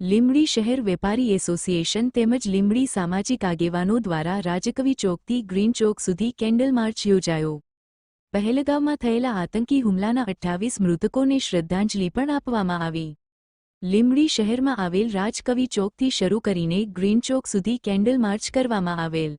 લીંબડી શહેર વેપારી એસોસિએશન તેમજ લીંબડી સામાજિક આગેવાનો દ્વારા રાજકવિ ચોકથી ગ્રીન ચોક સુધી કેન્ડલ માર્ચ યોજાયો। પહેલગામમાં થયેલા આતંકી હુમલાના 28 મૃતકોને શ્રદ્ધાંજલિ પણ આપવામાં આવી। લીંબડી શહેરમાં આવેલ રાજકવિ ચોકથી શરૂ કરીને ગ્રીન ચોક સુધી કેન્ડલ માર્ચ કરવામાં આવેલ।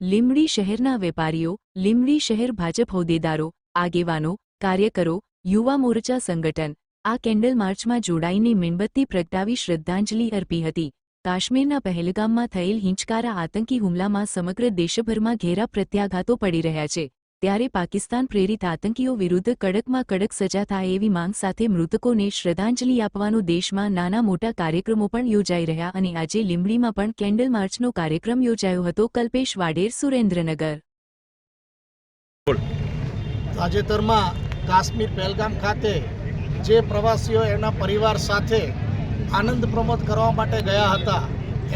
લીંબડી શહેરના વેપારીઓ, લીંબડી શહેર ભાજપ હોદ્દેદારો, આગેવાનો, કાર્યકરો, યુવા મોરચા સંગઠન આ કેન્ડલ માર્ચમાં જોડાઈને મીણબત્તી પ્રગટાવી શ્રદ્ધાંજલિ અર્પી હતી। કાશ્મીરના પહેલગામમાં થયેલ હિંચકારા આતંકી હુમલામાં સમગ્ર દેશભરમાં ઘેરા પ્રત્યાઘાતો પડી રહ્યા છે, ત્યારે પાકિસ્તાન પ્રેરિત આતંકીઓ વિરુદ્ધ કડકમાં કડક સજા થાય એવી માંગ સાથે મૃતકોને શ્રદ્ધાંજલિ આપવાનો દેશમાં નાના મોટા કાર્યક્રમો પણ યોજાઈ રહ્યા અને આજે લીંબડીમાં પણ કેન્ડલ માર્ચનો કાર્યક્રમ યોજાયો હતો। કલ્પેશ વાડેર, સુરેન્દ્રનગર। તાજેતરમાં કાશ્મીર પહેલગામ ખાતે જે પ્રવાસીઓ એના પરિવાર સાથે આનંદ પ્રમોદ કરવા માટે ગયા હતા,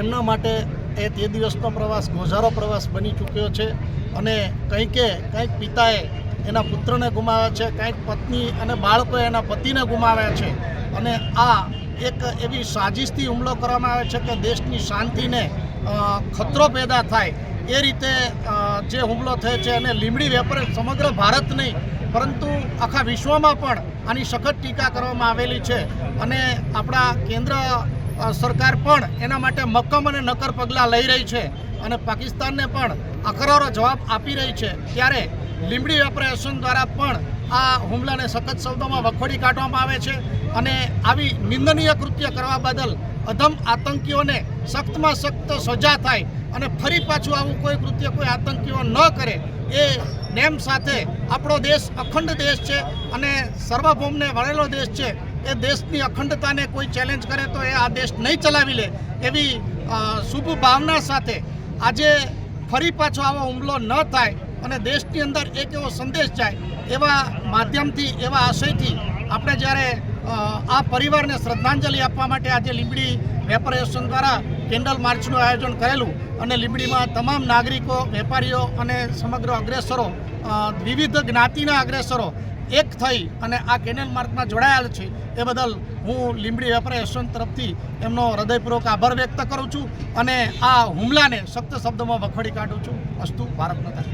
એમના માટે તે દિવસનો પ્રવાસ ગોઝારો પ્રવાસ બની ચૂક્યો છે અને કંઈક પિતાએ એના પુત્રને ગુમાવ્યા છે, કંઈક પત્ની અને બાળકોએ એના પતિને ગુમાવ્યા છે અને આ એક એવી સાજિશથી હુમલો કરવામાં આવે છે કે દેશની શાંતિને ખતરો પેદા થાય એ રીતે જે હુમલો થયો છે અને લીંબડી વેપારી સમગ્ર ભારત નહીં પરંતુ આખા વિશ્વમાં પણ આની સખત ટીકા કરવામાં આવેલી છે અને આપણા કેન્દ્ર સરકાર પણ એના માટે મક્કમ અને નક્કર પગલાં લઈ રહી છે અને પાકિસ્તાનને પણ આકરારો જવાબ આપી રહી છે। ત્યારે લીંબડી વેપારી એસોસિએશન દ્વારા પણ આ હુમલાને સખત શબ્દોમાં વખોડી કાઢવામાં આવે છે અને આવી નિંદનીય કૃત્ય કરવા બદલ અધમ આતંકીઓને સખ્તમાં સખ્ત સજા થાય અને ફરી પાછું આવું કોઈ કૃત્ય કોઈ આતંકીઓ ન કરે એ નેમ સાથે આપણો દેશ અખંડ દેશ છે અને સર્વભૌમને વળેલો દેશ છે। એ દેશની અખંડતાને કોઈ ચેલેન્જ કરે તો એ આ દેશ નહીં ચલાવી લે એવી શુભ ભાવના સાથે આજે ફરી પાછો આવો હુમલો ન થાય અને દેશની અંદર એક એવો સંદેશ જાય એવા માધ્યમથી એવા આશયથી આપણે જ્યારે આ પરિવારને શ્રદ્ધાંજલિ આપવા માટે આજે લીંબડી વેપારી એસોસિએશન દ્વારા કેન્ડલ માર્ચનું આયોજન કરેલું અને લીંબડીમાં તમામ નાગરિકો, વેપારીઓ અને સમગ્ર અગ્રેસરો, વિવિધ જ્ઞાતિના અગ્રેસરો એક થઈ અને આ કેન્ડલ માર્ચમાં જોડાયેલ છે એ બદલ હું લીંબડી વેપારી એસોસિએશન તરફથી એમનો હૃદયપૂર્વક આભાર વ્યક્ત કરું છું અને આ હુમલાને સખ્ત શબ્દોમાં વખોડી કાઢું છું। અસ્તુ ભારત માતા।